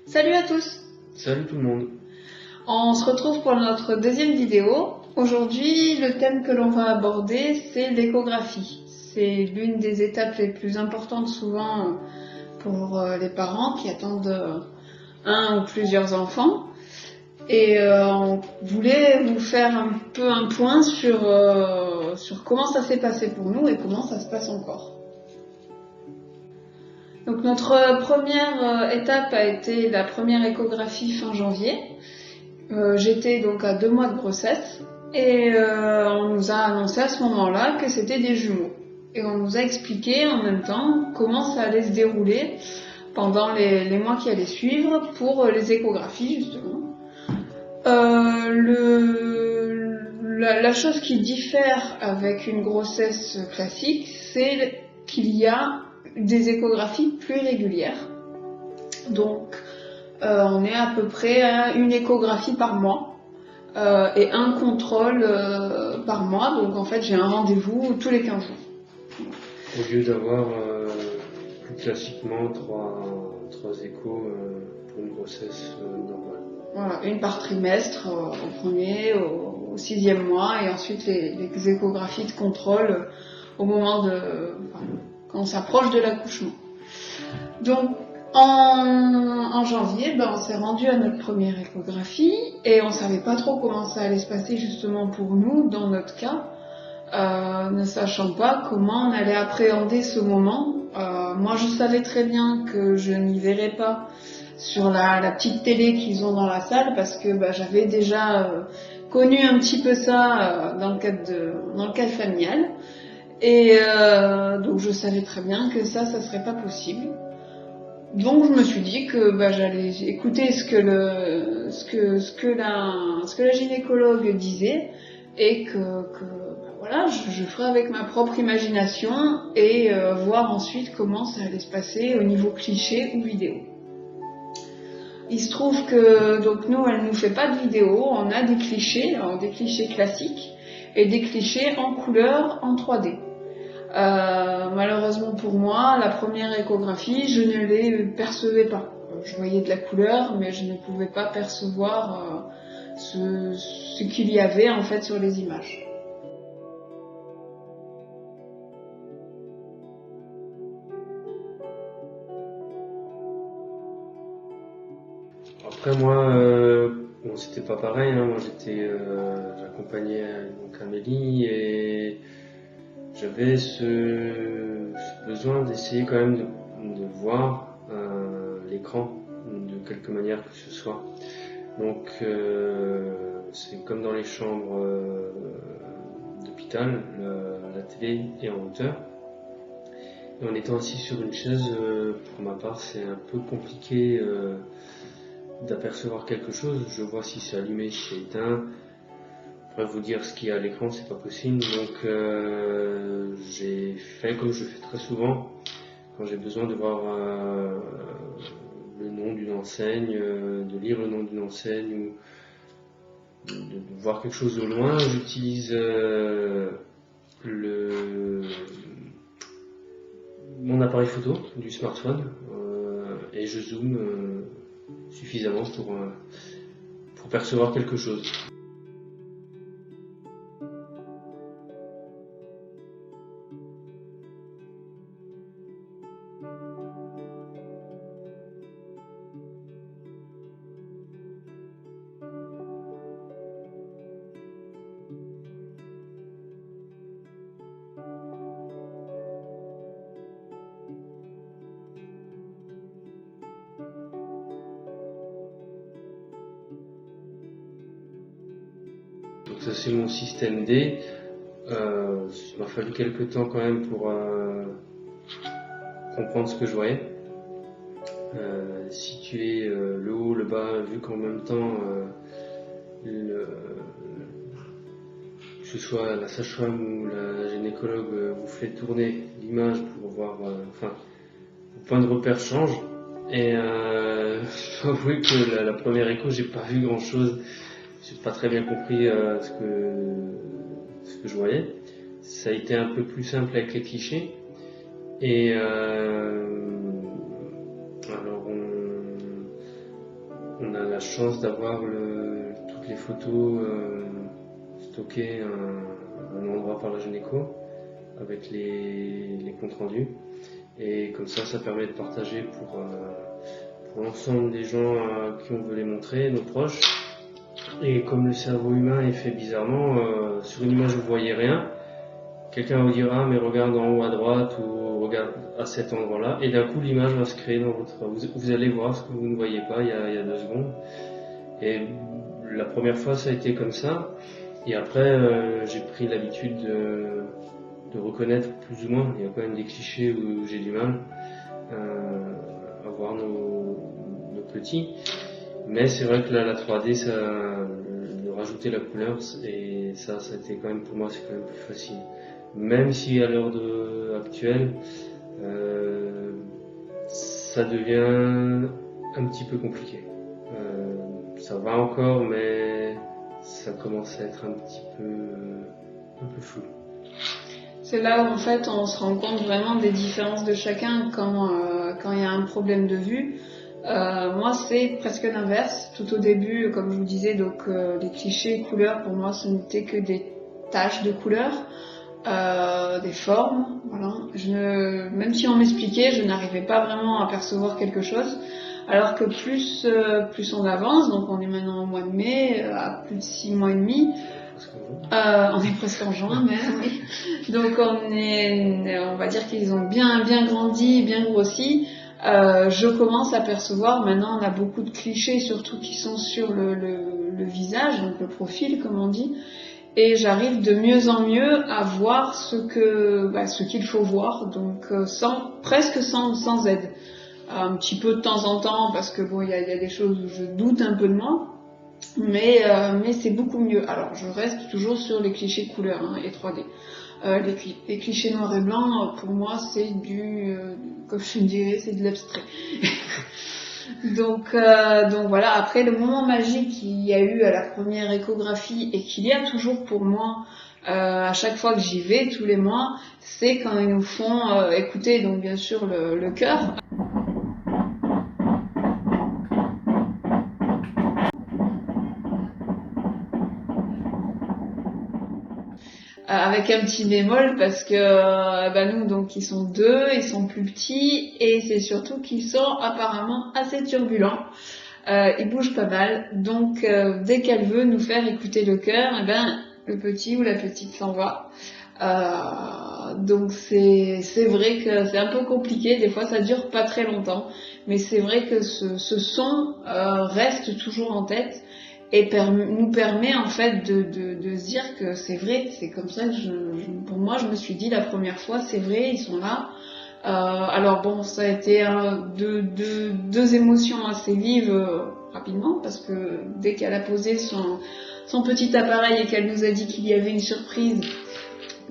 Salut à tous! Salut tout le monde. On se retrouve pour notre deuxième vidéo. Aujourd'hui, le thème que l'on va aborder, c'est l'échographie. C'est l'une des étapes les plus importantes souvent pour les parents qui attendent un ou plusieurs enfants. Et on voulait vous faire un peu un point sur comment ça s'est passé pour nous et comment ça se passe encore. Donc notre première étape a été la première échographie fin janvier. J'étais donc à 2 mois de grossesse et on nous a annoncé à ce moment-là que c'était des jumeaux. Et on nous a expliqué en même temps comment ça allait se dérouler pendant les mois qui allaient suivre pour les échographies justement. La chose qui diffère avec une grossesse classique, c'est qu'il y a des échographies plus régulières. Donc on est à peu près à une échographie par mois et un contrôle par mois. Donc en fait j'ai un rendez-vous tous les 15 jours. Au lieu d'avoir plus classiquement trois échos pour une grossesse normale. Voilà, une par trimestre, au premier, au 6e mois, et ensuite les échographies de contrôle au moment quand on s'approche de l'accouchement. Donc en janviie, on s'est rendu à notre première échographie et on savait pas trop comment ça allait se passer justement pour nous dans notre cas, ne sachant pas comment on allait appréhender ce moment. Moi je savais très bien que je n'y verrais pas sur la petite télé qu'ils ont dans la salle parce que j'avais déjà connu un petit peu ça dans le cadre familial et donc je savais très bien que ça serait pas possible. Donc je me suis dit que j'allais écouter ce que la gynécologue disait et que voilà, je ferais avec ma propre imagination et voir ensuite comment ça allait se passer au niveau cliché ou vidéo. Il se trouve que donc nous, elle nous fait pas de vidéo, on a des clichés classiques et des clichés en couleur en 3D. Malheureusement pour moi, la première échographie, je ne les percevais pas. Je voyais de la couleur, mais je ne pouvais pas percevoir ce qu'il y avait en fait sur les images. Après moi, bon c'était pas pareil, hein. Moi j'accompagnais donc Amélie et j'avais ce besoin d'essayer quand même de voir l'écran de quelque manière que ce soit. Donc c'est comme dans les chambres d'hôpital, la télé est en hauteur. Et en étant assis sur une chaise, pour ma part, c'est un peu compliqué d'apercevoir quelque chose. Je vois si c'est allumé, si c'est éteint. Après vous dire ce qu'il y a à l'écran, c'est pas possible. Donc j'ai fait comme je fais très souvent quand j'ai besoin de voir le nom d'une enseigne, de lire le nom d'une enseigne ou de voir quelque chose au loin. J'utilise mon appareil photo du smartphone et je zoome suffisamment pour percevoir quelque chose. Donc ça c'est mon système D. Il m'a fallu quelques temps quand même pour comprendre ce que je voyais. Situer le haut, le bas, vu qu'en même temps que ce soit la sage-femme ou la gynécologue vous fait tourner l'image pour voir, le point de repère change. Et je dois avouer que la première écho, j'ai pas vu grand chose. J'ai pas très bien compris ce que je voyais. Ça a été un peu plus simple avec les clichés. Et alors on a la chance d'avoir toutes les photos stockées à un endroit par la gynéco avec les comptes rendus. Et comme ça permet de partager pour l'ensemble des gens à qui on veut les montrer, nos proches. Et comme le cerveau humain est fait bizarrement, sur une image vous voyez rien, quelqu'un vous dira mais regarde en haut à droite ou regarde à cet endroit-là, et d'un coup l'image va se créer dans votre... Vous allez voir ce que vous ne voyez pas il y a 2 secondes. Et la première fois ça a été comme ça, et après j'ai pris l'habitude de reconnaître plus ou moins. Il y a quand même des clichés où j'ai du mal à voir nos petits. Mais c'est vrai que là, la 3D, de rajouter la couleur, et ça a été quand même, pour moi, c'est quand même plus facile. Même si à l'heure actuelle, ça devient un petit peu compliqué. Ça va encore, mais ça commence à être un peu flou. C'est là où en fait on se rend compte vraiment des différences de chacun quand il y a un problème de vue. Moi c'est presque l'inverse. Tout au début, comme je vous disais, donc les clichés couleurs pour moi ce n'était que des taches de couleurs, des formes. Voilà. Même si on m'expliquait, je n'arrivais pas vraiment à percevoir quelque chose. Alors que plus on avance, donc on est maintenant au mois de mai, à plus de 6 mois et demi. On est presque en juin même, oui. Donc on va dire qu'ils ont bien grandi, bien grossi. Je commence à percevoir, maintenant on a beaucoup de clichés, surtout qui sont sur le visage, donc le profil comme on dit. Et j'arrive de mieux en mieux à voir ce qu'il faut voir, donc presque sans aide. Un petit peu de temps en temps, parce que bon, il y a des choses où je doute un peu de moi. Mais c'est beaucoup mieux. Alors je reste toujours sur les clichés couleurs et 3D. Les clichés noir et blanc, pour moi c'est comme je dirais, c'est de l'abstrait. donc voilà, après le moment magique qu'il y a eu à la première échographie et qu'il y a toujours pour moi à chaque fois que j'y vais tous les mois, c'est quand ils nous font écouter donc bien sûr le cœur. Avec un petit bémol parce que nous donc ils sont 2, ils sont plus petits et c'est surtout qu'ils sont apparemment assez turbulents. Ils bougent pas mal, donc dès qu'elle veut nous faire écouter le cœur, le petit ou la petite s'en va. Donc c'est vrai que c'est un peu compliqué, des fois ça dure pas très longtemps, mais c'est vrai que ce son reste toujours en tête. Et nous permet en fait de se dire que c'est vrai, c'est comme ça que pour moi je me suis dit la première fois, c'est vrai, ils sont là. Alors bon, ça a été deux émotions assez vives rapidement, parce que dès qu'elle a posé son petit appareil et qu'elle nous a dit qu'il y avait une surprise,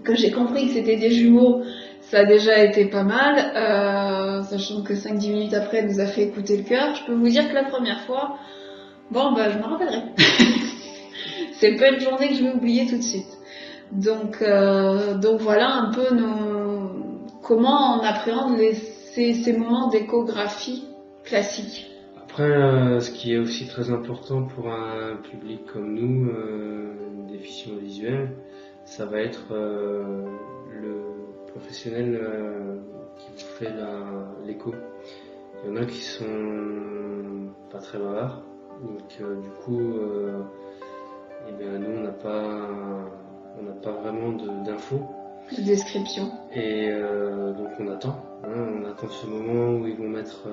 que j'ai compris que c'était des jumeaux, ça a déjà été pas mal, sachant que 5-10 minutes après elle nous a fait écouter le cœur. Je peux vous dire que la première fois, je me rappellerai. C'est pas une journée que je vais oublier tout de suite. Donc voilà un peu comment on appréhende ces moments d'échographie classique. Après, ce qui est aussi très important pour un public comme nous, déficient visuel, ça va être le professionnel qui vous fait l'écho. Il y en a qui sont pas très bavards. Donc du coup, nous on n'a pas vraiment d'infos. De description. Et donc on attend ce moment où ils vont mettre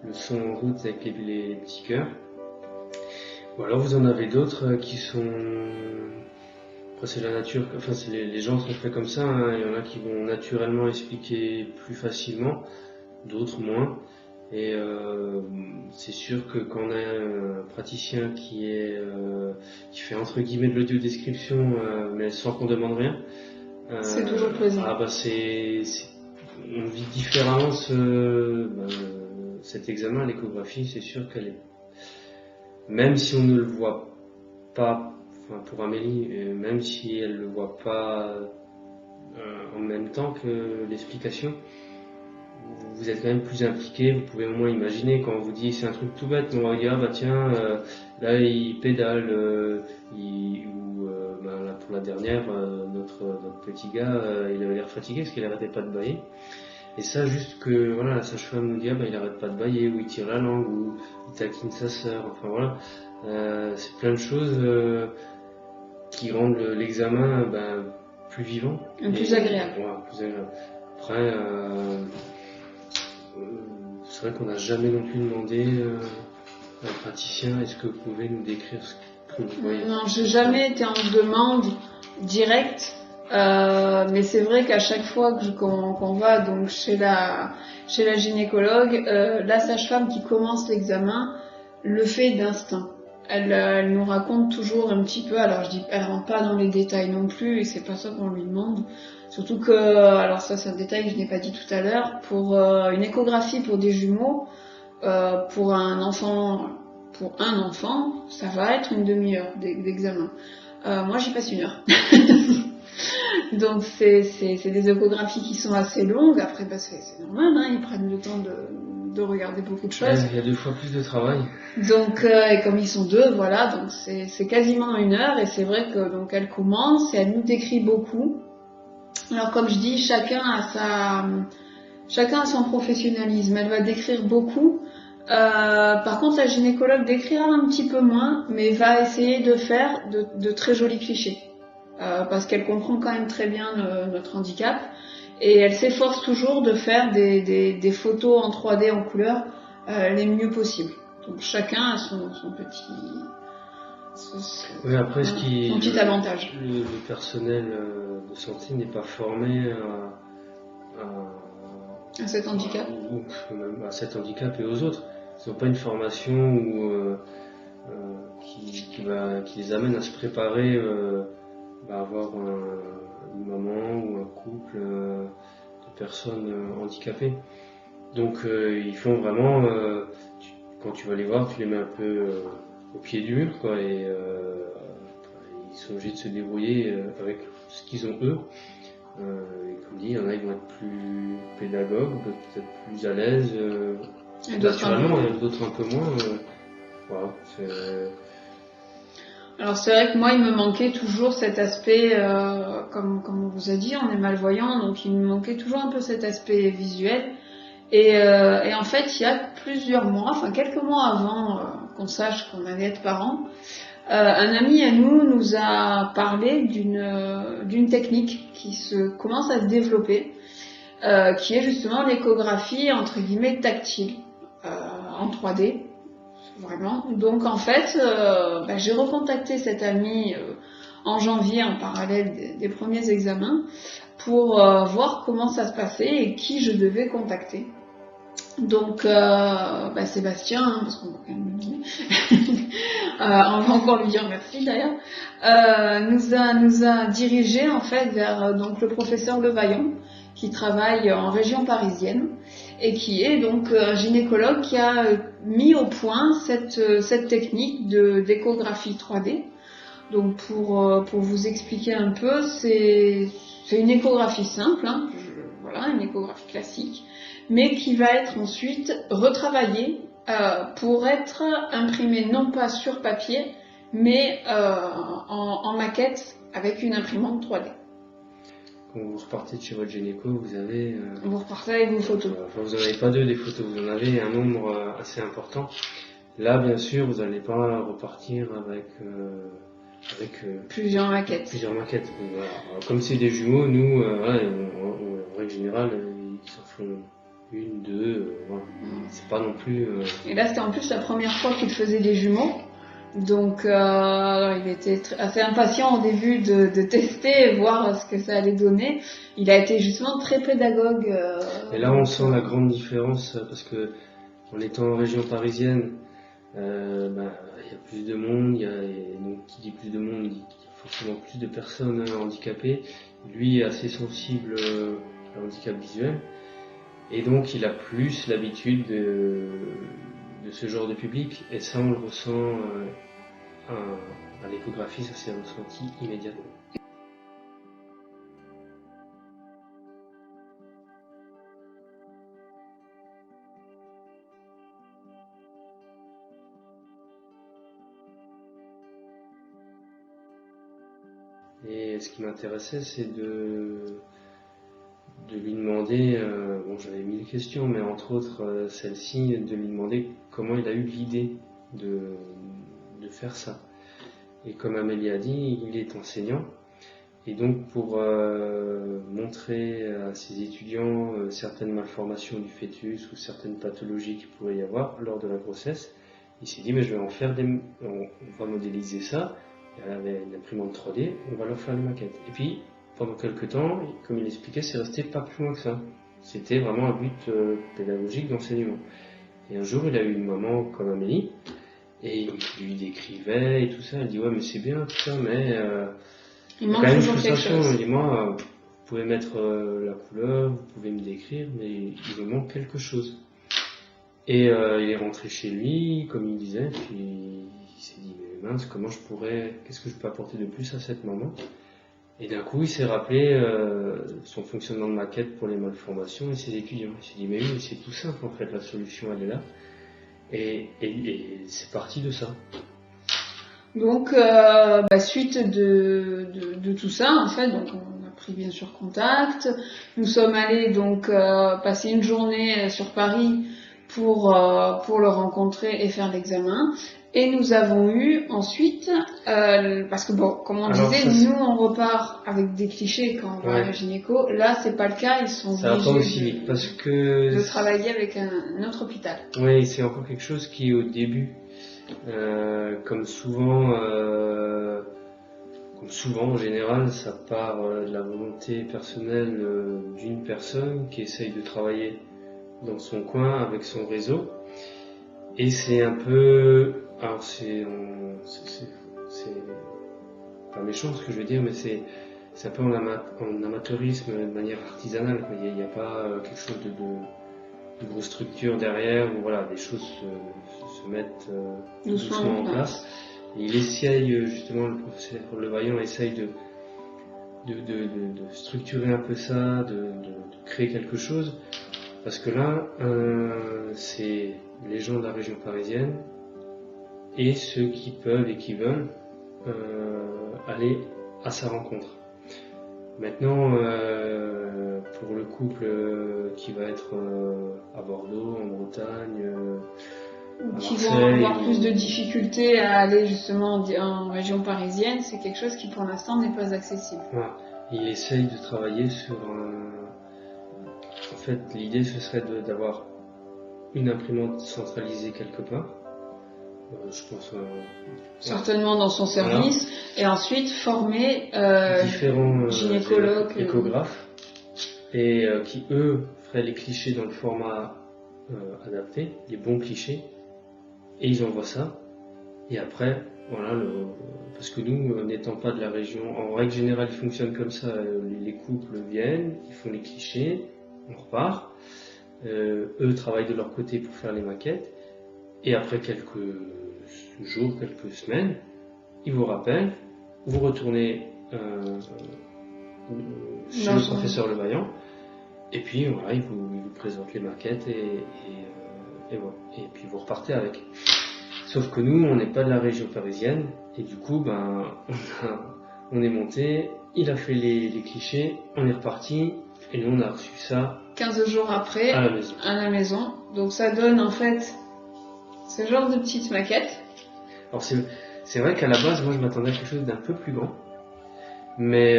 le son en route avec les petits cœurs. Ou alors vous en avez d'autres qui sont... Après c'est la nature, enfin les gens sont faits comme ça, il y en a qui vont naturellement expliquer plus facilement, d'autres moins. Et c'est sûr que quand on a un praticien qui fait entre guillemets de l'audio-description, mais sans qu'on demande rien, c'est toujours plaisant. On vit différemment cet examen à l'échographie, c'est sûr qu'elle est... Même si on ne le voit pas, enfin pour Amélie, même si elle ne le voit pas en même temps que l'explication, vous êtes quand même plus impliqué, vous pouvez au moins imaginer quand on vous dit c'est un truc tout bête, mais on va dire ah bah tiens là il pédale là, pour la dernière notre petit gars il avait l'air fatigué parce qu'il arrêtait pas de bâiller. Et ça juste que voilà la sage-femme nous dit ah bah il arrête pas de bâiller ou il tire la langue ou il taquine sa sœur, enfin voilà c'est plein de choses qui rendent l'examen plus vivant et plus agréable. Voilà, plus agréable. Après c'est vrai qu'on n'a jamais non plus demandé à un praticien est-ce que vous pouvez nous décrire ce que vous voyez. Non, j'ai jamais été en demande directe, mais c'est vrai qu'à chaque fois qu'on va donc chez la gynécologue, la sage-femme qui commence l'examen le fait d'instinct. Elle nous raconte toujours un petit peu, alors elle rentre pas dans les détails non plus, et c'est pas ça qu'on lui demande. Surtout que, alors ça c'est un détail que je n'ai pas dit tout à l'heure, pour une échographie pour des jumeaux, pour un enfant, ça va être une demi-heure d'examen. Moi j'y passe 1 heure. Donc c'est des échographies qui sont assez longues, après c'est normal, hein, ils prennent le temps de regarder beaucoup de choses. Il y a 2 fois plus de travail. Donc et comme ils sont 2, voilà, donc c'est quasiment 1 heure, et c'est vrai que donc elle commence et elle nous décrit beaucoup. Alors comme je dis, chacun a son professionnalisme, elle va décrire beaucoup. Par contre la gynécologue décrira un petit peu moins, mais va essayer de faire de très jolis clichés. Parce qu'elle comprend quand même très bien notre handicap, et elle s'efforce toujours de faire des photos en 3D en couleur les mieux possibles. Donc chacun a son petit après, son petit avantage. Le personnel de santé n'est pas formé à cet handicap, ou même à cet handicap et aux autres. Ils n'ont pas une formation qui les amène à se préparer à avoir une maman ou un couple de personnes handicapées. Donc ils font vraiment, quand tu vas les voir, tu les mets un peu au pied du mur, quoi, et ils sont obligés de se débrouiller avec ce qu'ils ont eux. Et comme dit, il y en a, ils vont être plus pédagogues, peut-être plus à l'aise naturellement, et d'autres un peu moins. Voilà, alors c'est vrai que moi il me manquait toujours cet aspect, comme on vous a dit, on est malvoyant, donc il me manquait toujours un peu cet aspect visuel. Et en fait il y a plusieurs mois, enfin quelques mois avant qu'on sache qu'on allait être parents, un ami à nous a parlé d'une technique qui commence à se développer, qui est justement l'échographie entre guillemets tactile en 3D. Vraiment. Donc en fait, j'ai recontacté cet ami en janvier en parallèle des premiers examens pour voir comment ça se passait et qui je devais contacter. Donc Sébastien, hein, parce qu'on va quand même le nommer, on va encore lui dire merci d'ailleurs, nous a dirigé en fait vers donc le professeur Levaillant, qui travaille en région parisienne et qui est donc un gynécologue qui a mis au point cette technique d'échographie 3D. Donc pour vous expliquer un peu, c'est une échographie simple, hein, voilà, une échographie classique, mais qui va être ensuite retravaillée pour être imprimée non pas sur papier, mais en maquette avec une imprimante 3D. Quand vous repartez de chez votre gynéco, vous avez... vous repartez avec vos photos. Vous n'en avez pas 2 des photos, vous en avez un nombre assez important. Là, bien sûr, vous n'allez pas repartir avec plusieurs maquettes. Voilà. Alors, comme c'est des jumeaux, nous, en règle générale, ils s'en font 1, 2, voilà. C'est pas non plus... Et là, c'était en plus la première fois qu'il faisait des jumeaux. Donc il était assez impatient au début de tester et voir ce que ça allait donner. Il a été justement très pédagogue. Et là on sent la grande différence parce que en étant en région parisienne, il y a plus de monde, donc qui dit plus de monde, il dit qu'il y a forcément plus de personnes handicapées. Lui est assez sensible à l'handicap visuel et donc il a plus l'habitude de ce genre de public, et ça on le ressent à l'échographie, ça s'est ressenti immédiatement. Et ce qui m'intéressait, c'est de lui demander, bon, j'avais 1000 questions, mais entre autres celle-ci, de lui demander comment il a eu l'idée de faire ça. Et comme Amélie a dit, il est enseignant. Et donc pour montrer à ses étudiants certaines malformations du fœtus ou certaines pathologies qu'il pourrait y avoir lors de la grossesse, il s'est dit mais je vais en faire on va modéliser ça. Il avait une imprimante 3D, on va leur faire les maquettes. Et puis pendant quelques temps, comme il expliquait, c'est resté pas plus loin que ça. C'était vraiment un but pédagogique d'enseignement. Et un jour, il a eu une maman comme Amélie, et il lui décrivait et tout ça. Elle dit ouais mais c'est bien tout ça, mais il manque toujours quelque chose. Il dit moi, vous pouvez mettre la couleur, vous pouvez me décrire, mais il me manque quelque chose. Et il est rentré chez lui, comme il disait, puis il s'est dit mais mince, qu'est-ce que je peux apporter de plus à cette maman? Et d'un coup, il s'est rappelé son fonctionnement de maquette pour les malformations et ses étudiants. Il s'est dit mais oui, c'est tout simple en fait, la solution elle est là. Et c'est parti de ça. Donc, suite de tout ça, en fait, donc on a pris bien sûr contact. Nous sommes allés donc passer une journée sur Paris pour le rencontrer et faire l'examen. Et nous avons eu ensuite, parce que bon, comme on disait, nous on repart avec des clichés quand on va à la gynéco. Là, c'est pas le cas, ils sont obligés de travailler avec un autre hôpital. Oui, c'est encore quelque chose qui au début, comme souvent en général, ça part de la volonté personnelle d'une personne qui essaye de travailler dans son coin avec son réseau. Et c'est un peu, alors c'est pas méchant ce que je veux dire, mais c'est un peu en amateurisme de manière artisanale. Il n'y a pas quelque chose de grosse structure derrière où voilà, des choses se mettent doucement en place. Et il essaye justement, le professeur Levaillant essaye de structurer un peu ça, de créer quelque chose. Parce que là, c'est les gens de la région parisienne et ceux qui peuvent et qui veulent aller à sa rencontre. Maintenant, pour le couple qui va être à Bordeaux, en Bretagne, à qui Marseille, vont avoir plus de difficultés à aller justement en région parisienne, c'est quelque chose qui pour l'instant n'est pas accessible. Voilà. Il essaye de travailler sur En fait, l'idée ce serait d'avoir une imprimante centralisée quelque part. Je pense certainement dans son service, voilà. Et ensuite former différents gynécologues, échographes, et qui eux feraient les clichés dans le format adapté, les bons clichés, et ils envoient ça. Et après, voilà, parce que nous, n'étant pas de la région, en règle générale, ils fonctionnent comme ça. Les couples viennent, ils font les clichés, on repart. Eux travaillent de leur côté pour faire les maquettes. Et après quelques jours, quelques semaines, ils vous rappellent, vous retournez chez le professeur Levaillant, et puis voilà, il vous présente les maquettes et voilà. Et puis vous repartez avec. Sauf que nous, on n'est pas de la région parisienne, et du coup, on est monté, il a fait les clichés, on est reparti, et nous on a reçu ça 15 jours après à la maison. Donc ça donne en fait ce genre de petites maquettes. Alors c'est vrai qu'à la base, moi je m'attendais à quelque chose d'un peu plus grand, mais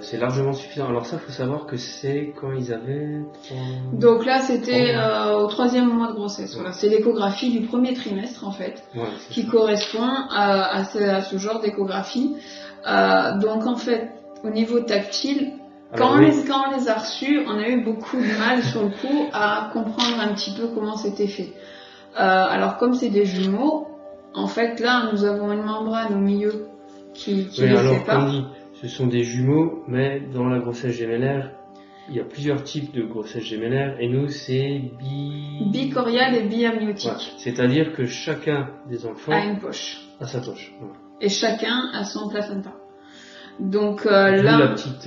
c'est largement suffisant. Alors ça, il faut savoir que c'est quand ils avaient 3... Donc là, c'était au 3e mois de grossesse. Voilà, c'est l'échographie du premier trimestre en fait, qui correspond à ce genre d'échographie. Donc en fait, au niveau tactile, quand on les a reçus, on a eu beaucoup de mal sur le coup à comprendre un petit peu comment c'était fait. Alors comme c'est des jumeaux, en fait là, nous avons une membrane au milieu qui les sépare. Ce sont des jumeaux, mais dans la grossesse gémellaire, il y a plusieurs types de grossesse gémellaire, et nous, c'est bicoriale et biamniotique. Voilà. C'est-à-dire que chacun des enfants a une poche. A sa poche. Voilà. Et chacun a son placenta. Donc là, la petite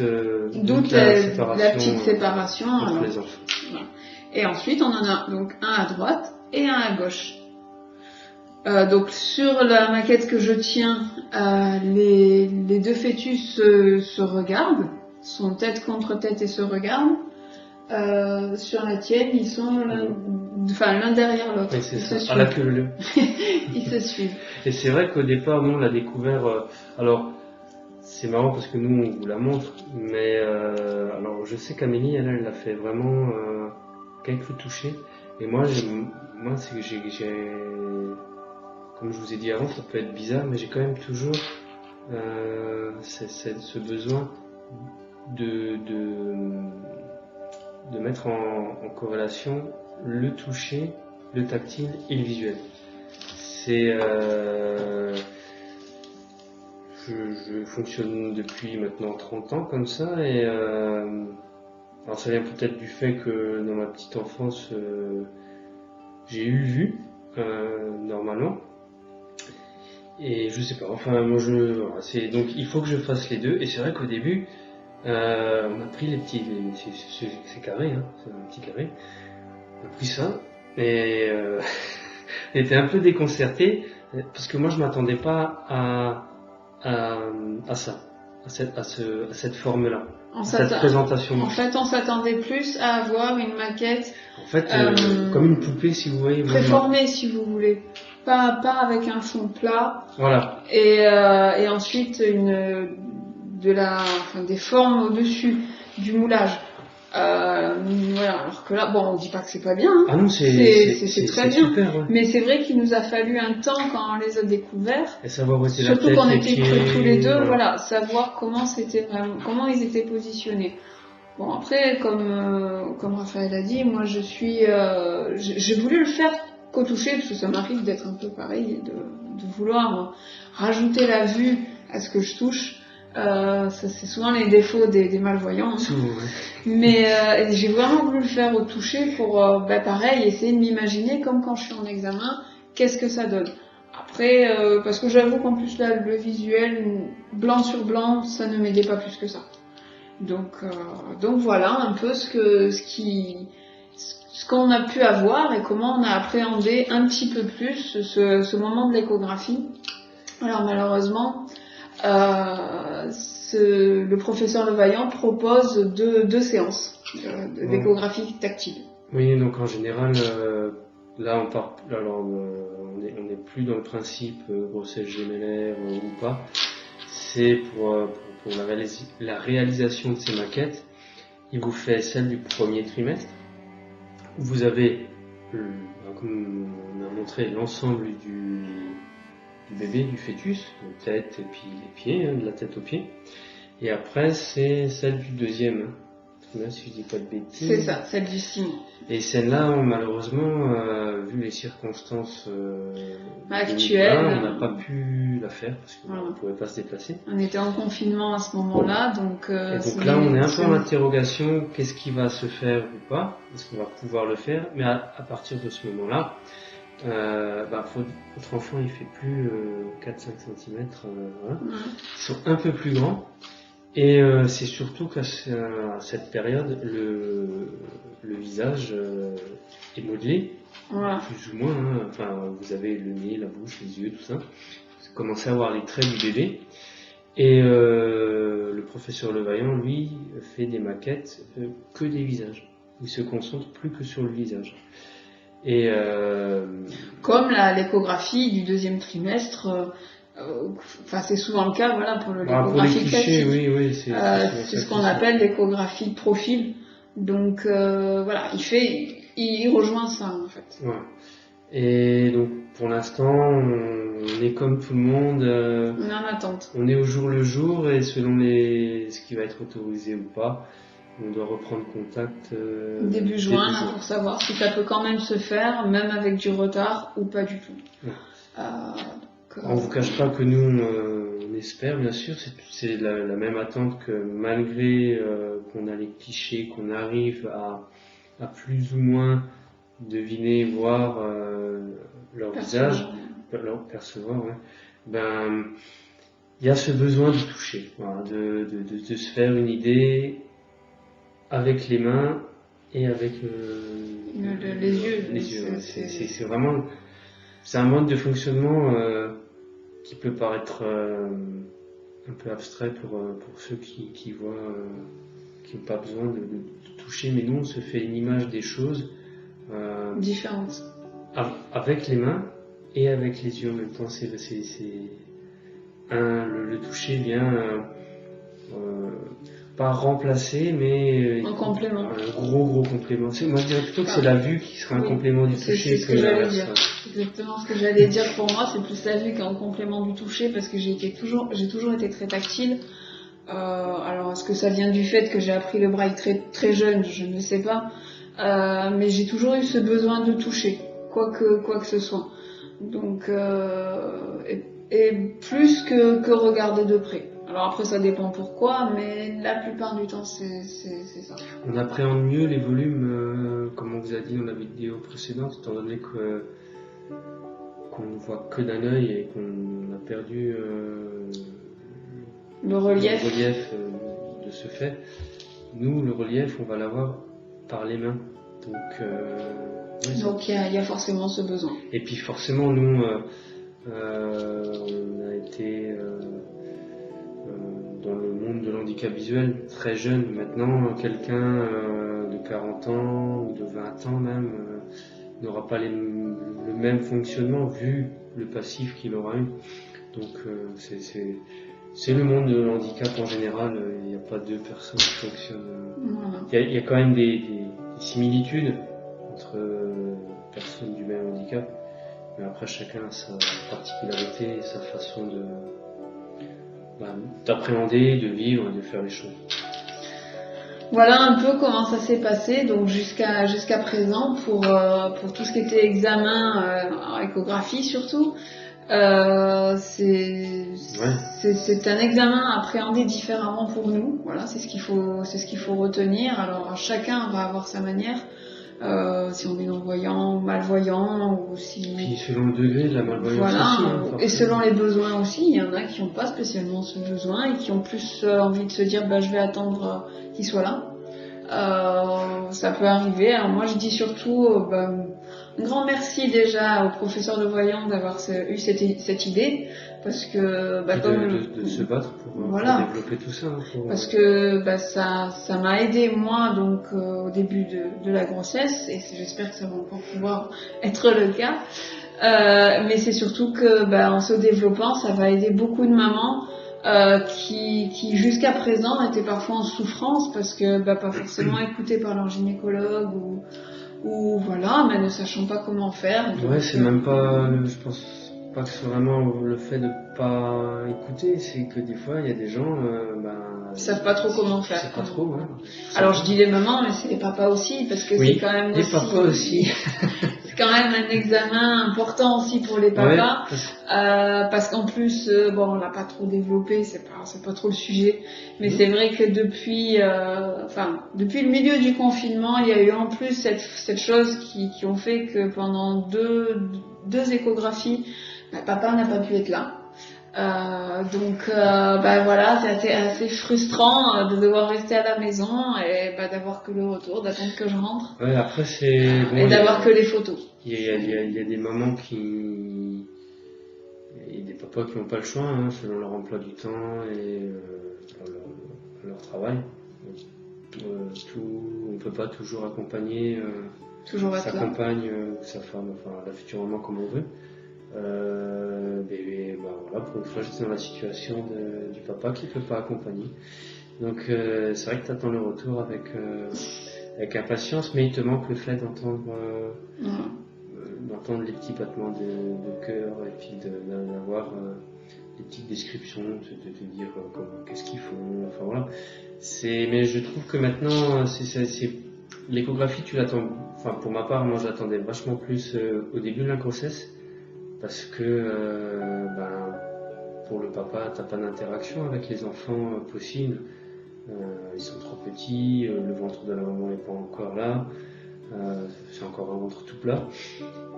séparation entre les enfants. Voilà. Et ensuite, on en a donc un à droite et un à gauche. Donc sur la maquette que je tiens, les deux fœtus se regardent, sont tête contre tête et se regardent. Sur la tienne, ils sont l'un derrière l'autre. Oui, c'est ça, à la queue leu. Ils se suivent. Et c'est vrai qu'au départ, nous on l'a découvert. Alors, c'est marrant parce que nous on vous la montre, mais alors je sais qu'Amélie, elle l'a fait vraiment qu'avec le toucher. Et moi, c'est que j'ai, comme je vous ai dit avant, ça peut être bizarre, mais j'ai quand même toujours ce besoin de mettre en corrélation le toucher, le tactile et le visuel. C'est je fonctionne depuis maintenant 30 ans comme ça et alors ça vient peut-être du fait que dans ma petite enfance j'ai eu vu normalement et je sais pas, enfin moi voilà, donc il faut que je fasse les deux et c'est vrai qu'au début on a pris c'est carré, hein, c'est un petit carré, on a pris ça et on était un peu déconcerté parce que moi je m'attendais pas à ça, à cette forme-là, à cette présentation. En fait, on s'attendait plus à avoir une maquette. En fait, comme une poupée, si vous voyez. Préformée, si vous voulez. Pas avec un fond plat. Voilà. Et ensuite des formes au-dessus, du moulage. Voilà, alors que là, bon, on dit pas que c'est pas bien, hein. Ah non, c'est très bien. Super, ouais. Mais c'est vrai qu'il nous a fallu un temps quand on les a découverts. Et savoir où était surtout la tête, qu'on était tous les deux, voilà, savoir comment ils étaient positionnés. Bon, après, comme Raphaël a dit, moi j'ai voulu le faire qu'au toucher, parce que ça m'arrive d'être un peu pareil, de vouloir rajouter la vue à ce que je touche. Ça, c'est souvent les défauts des malvoyants. Hein. Ouais. Mais j'ai vraiment voulu le faire au toucher pour, pareil, essayer de m'imaginer comme quand je suis en examen, qu'est-ce que ça donne. Après, parce que j'avoue qu'en plus là, le visuel, blanc sur blanc, ça ne m'aidait pas plus que ça. Donc voilà un peu ce qu'on a pu avoir et comment on a appréhendé un petit peu plus ce moment de l'échographie. Alors malheureusement, le professeur Levaillant propose deux séances d'échographie tactile. Oui, donc en général, là on n'est plus dans le principe grossesse gémellaire ou pas. C'est pour la réalisation de ces maquettes, il vous fait celle du premier trimestre. Vous avez, comme on a montré, l'ensemble du bébé, du fœtus, la tête et puis les pieds, de la tête aux pieds. Et après, c'est celle du deuxième trimestre, si je dis pas de bêtises. C'est ça, celle du 6 mois. Et celle-là, malheureusement, vu les circonstances actuelles, on n'a pas pu la faire parce qu'on ne pouvait pas se déplacer. On était en confinement à ce moment-là, donc. Et donc là, on est un peu en interrogation. Qu'est-ce qui va se faire ou pas? Est-ce qu'on va pouvoir le faire? Mais à partir de ce moment-là, votre enfant il fait plus 4-5 cm, voilà. Ils sont un peu plus grands. Et c'est surtout qu'à cette période, le visage est modelé, plus ou moins. Hein. Enfin, vous avez le nez, la bouche, les yeux, tout ça. Vous commencez à voir les traits du bébé. Et le professeur Levaillant, lui, fait des maquettes que des visages. Il se concentre plus que sur le visage. Et comme l'échographie du deuxième trimestre. C'est souvent le cas, voilà, pour l'échographie classique. Oui, c'est ce qu'on appelle l'échographie de profil. Donc voilà, il rejoint ça en fait. Ouais. Et donc pour l'instant, on est comme tout le monde. On est en attente. On est au jour le jour et selon ce qui va être autorisé ou pas, on doit reprendre contact début juin là, pour savoir si ça peut quand même se faire, même avec du retard ou pas du tout. Ouais. On ne vous cache pas que nous, on espère, bien sûr, c'est la même attente que malgré qu'on a les clichés, qu'on arrive à plus ou moins deviner, voir leur visage, leur percevoir, ouais. Il y a ce besoin de toucher, voilà, de se faire une idée avec les mains et avec les yeux. C'est vraiment c'est un mode de fonctionnement qui peut paraître un peu abstrait pour ceux qui voient, qui n'ont pas besoin de toucher, mais nous on se fait une image des choses différentes avec les mains et avec les yeux en même temps. Le toucher vient pas remplacer, mais en complément. Un gros complément. Moi je dirais plutôt que c'est la vue qui sera un complément du toucher. C'est ce que j'allais dire. Exactement ce que j'allais dire. Pour moi, c'est plus la vue qu'un complément du toucher, parce que j'ai toujours été très tactile. Alors, est-ce que ça vient du fait que j'ai appris le braille très jeune? Je ne sais pas. Mais j'ai toujours eu ce besoin de toucher, quoi que ce soit. Donc, et plus que regarder de près. Alors après, ça dépend pourquoi, mais la plupart du temps, c'est ça. On appréhende mieux les volumes, comme on vous a dit dans la vidéo précédente, étant donné qu'on ne voit que d'un œil et qu'on a perdu le relief de ce fait. Nous, le relief, on va l'avoir par les mains. Donc il y a forcément ce besoin. Et puis forcément, nous, on a été dans le monde de l'handicap visuel très jeune. Maintenant, quelqu'un de 40 ans ou de 20 ans même n'aura pas le même fonctionnement vu le passif qu'il aura eu. Donc c'est le monde de l'handicap en général. Il n'y a pas deux personnes qui fonctionnent. Voilà. Il y a quand même des similitudes entre personnes du même handicap, mais après chacun a sa particularité et sa façon d'appréhender, de vivre et de faire les choses. Voilà un peu comment ça s'est passé donc jusqu'à présent pour tout ce qui était examen en échographie surtout. C'est un examen appréhendé différemment pour nous. Voilà, c'est ce qu'il faut retenir. Alors chacun va avoir sa manière. Si on est non-voyant, malvoyant, ou si... Puis selon le degré de la malvoyance voilà, aussi. et selon les besoins aussi, il y en a qui n'ont pas spécialement ce besoin et qui ont plus envie de se dire je vais attendre qu'il soit là. Ça peut arriver. Alors moi je dis surtout un grand merci déjà au professeur de voyant d'avoir eu cette idée, parce que de se battre pour développer tout ça. Parce que ça m'a aidé moi donc au début de la grossesse, et j'espère que ça va encore pouvoir être le cas. Mais c'est surtout que en se développant, ça va aider beaucoup de mamans qui jusqu'à présent étaient parfois en souffrance parce que pas forcément écoutées par leur gynécologue ou voilà, mais ne sachant pas comment faire. Ouais, c'est même pas, je pense pas que c'est vraiment le fait de pas écouter, c'est que des fois il y a des gens ils savent pas trop comment faire. C'est pas trop, ouais. Alors je dis les mamans, mais c'est les papas aussi, parce que c'est quand même les papas aussi. C'est quand même un examen important aussi pour les papas, parce qu'en plus, on l'a pas trop développé, c'est pas trop le sujet, mais c'est vrai que depuis le milieu du confinement, il y a eu en plus cette chose qui ont fait que pendant deux échographies, papa n'a pas pu être là. Voilà, c'est assez frustrant de devoir rester à la maison et d'avoir que le retour, d'attendre que je rentre. Ouais, après c'est bon, et d'avoir que les photos. Il y a des mamans et des papas qui n'ont pas le choix, selon leur emploi du temps et leur travail. On peut pas toujours accompagner sa compagne ou sa femme, la future maman comme on veut. Voilà, pour une fois j'étais dans la situation du papa qui ne peut pas accompagner, donc c'est vrai que tu attends le retour avec impatience, mais il te manque le fait d'entendre les petits battements de cœur et puis d'avoir des petites descriptions, de te dire qu'est-ce qu'ils font, voilà. Mais je trouve que maintenant l'échographie, tu l'attends, pour ma part moi j'attendais vachement plus au début de la grossesse, parce que pour le papa, t'as pas d'interaction avec les enfants possible. Ils sont trop petits, le ventre de la maman n'est pas encore là, c'est encore un ventre tout plat.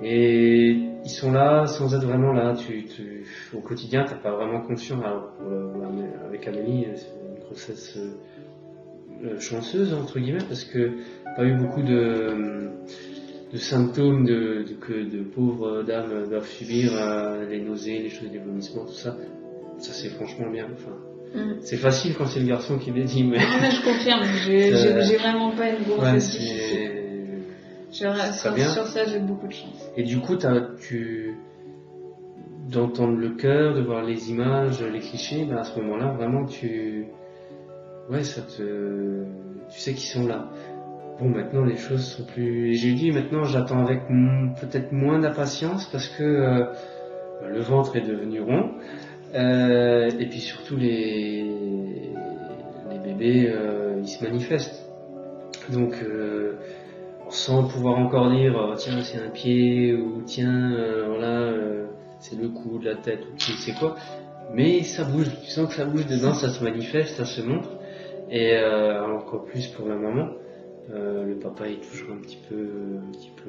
Et ils sont là sans être vraiment là. Au quotidien, t'as pas vraiment conscience. Alors, avec Amélie, c'est une grossesse chanceuse, entre guillemets, parce que pas eu beaucoup de symptômes que de pauvres dames doivent subir, les nausées, les choses, les vomissements, tout ça, ça c'est franchement bien. Enfin, c'est facile quand c'est le garçon qui le dit, mais... Non, mais je confirme, j'ai vraiment pas une grosse difficulté. Sur ça, j'ai beaucoup de chance. Et du coup, d'entendre le cœur, de voir les images, les clichés, à ce moment-là, vraiment, tu sais qu'ils sont là. Bon, maintenant, les choses sont plus... J'ai dit, maintenant, j'attends avec peut-être moins d'impatience parce que le ventre est devenu rond. Et puis surtout, les bébés, ils se manifestent. Donc, sans pouvoir encore dire, tiens, c'est un pied, ou tiens, voilà, c'est le cou, la tête, ou qui sait quoi. Mais ça bouge, tu sens que ça bouge dedans, ça se manifeste, ça se montre. Et encore plus pour la maman. Le papa est toujours un petit peu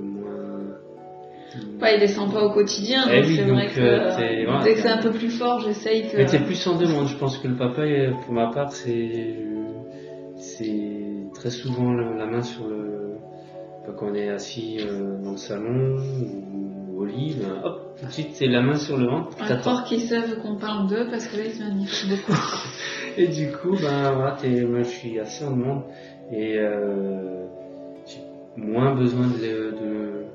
moins... Ouais, il descend pas au quotidien, donc c'est vrai que dès que c'est un peu plus fort, j'essaye que... Mais t'es plus en demande, je pense que le papa, pour ma part, c'est très souvent la main sur le... Quand on est assis dans le salon ou au lit, hop, tout de suite c'est la main sur le ventre. Un corps qui savent qu'on parle d'eux parce que là ils se manifestent beaucoup. Et du coup, voilà, moi je suis assez en demande et j'ai moins besoin de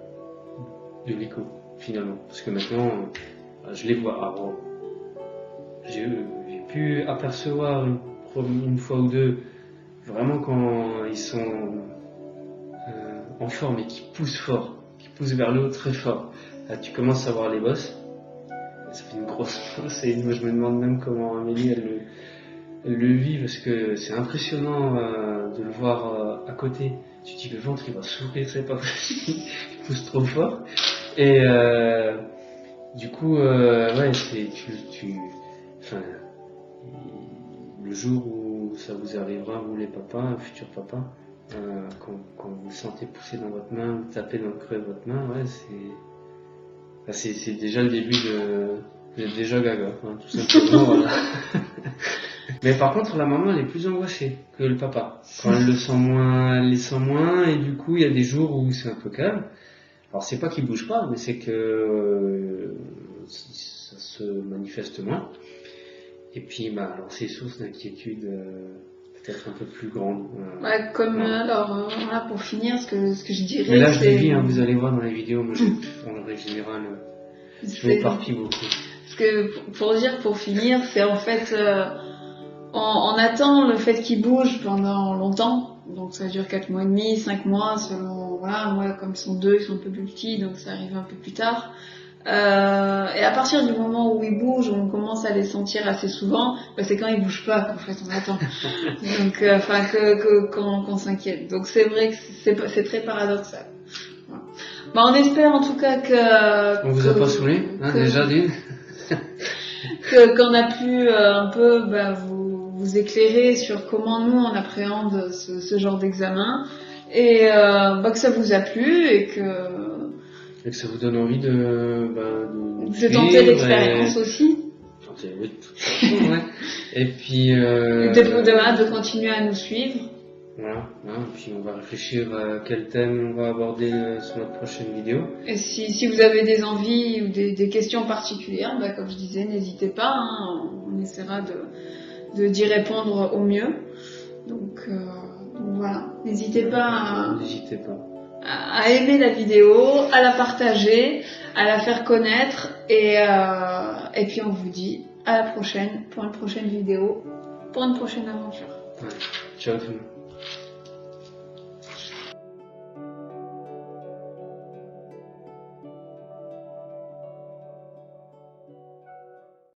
l'écho finalement, parce que maintenant je les vois. Alors, j'ai pu apercevoir une fois ou deux vraiment quand ils sont en forme et qui poussent fort, qui poussent vers le haut très fort. Là, tu commences à voir les bosses, ça fait une grosse bosse et moi je me demande même comment Amélie elle le vit parce que c'est impressionnant de le voir à côté. Tu te dis le ventre il va s'ouvrir, c'est pas possible, il pousse trop fort. Et du coup, ouais, enfin, le jour où ça vous arrivera, vous les papas, futurs papas, quand vous le sentez pousser dans votre main, vous tapez dans le creux de votre main, ouais, c'est déjà le début vous êtes déjà gaga, tout simplement, voilà. Mais par contre, la maman, elle est plus angoissée que le papa. Quand elle les sent moins, et du coup, il y a des jours où c'est un peu calme. Alors, c'est pas qu'il bouge pas, mais c'est que ça se manifeste moins. Et puis, alors, c'est source d'inquiétude peut-être un peu plus grande. Ouais, alors, voilà, pour finir, ce que je dirais, mais là, je le vis, vous allez voir dans les vidéos, moi, en règle générale, je m'éparpille beaucoup. Parce que, pour finir, c'est en fait... on attend le fait qu'ils bougent pendant longtemps, donc ça dure 4 mois et demi, 5 mois, selon, voilà, moi comme ils sont 2, ils sont un peu plus petits, donc ça arrive un peu plus tard. Et à partir du moment où ils bougent, on commence à les sentir assez souvent, c'est quand ils bougent pas qu'en fait on attend. Donc, qu'on s'inquiète. Donc c'est vrai que c'est très paradoxal. Voilà. On espère en tout cas que... On vous a pas saoulé, déjà d'une qu'on a pu un peu vous éclairer sur comment nous on appréhende ce genre d'examen et que ça vous a plu et que ça vous donne envie de tenter l'expérience aussi. Oui, ouais. Et puis de continuer à nous suivre. Voilà, et puis on va réfléchir à quel thème on va aborder sur notre prochaine vidéo. Et si vous avez des envies ou des questions particulières, comme je disais, n'hésitez pas, on essaiera d'y répondre au mieux. Donc voilà, n'hésitez pas à aimer la vidéo, à la partager, à la faire connaître et puis on vous dit à la prochaine pour une prochaine vidéo, pour une prochaine aventure. Ouais. Ciao tout le monde.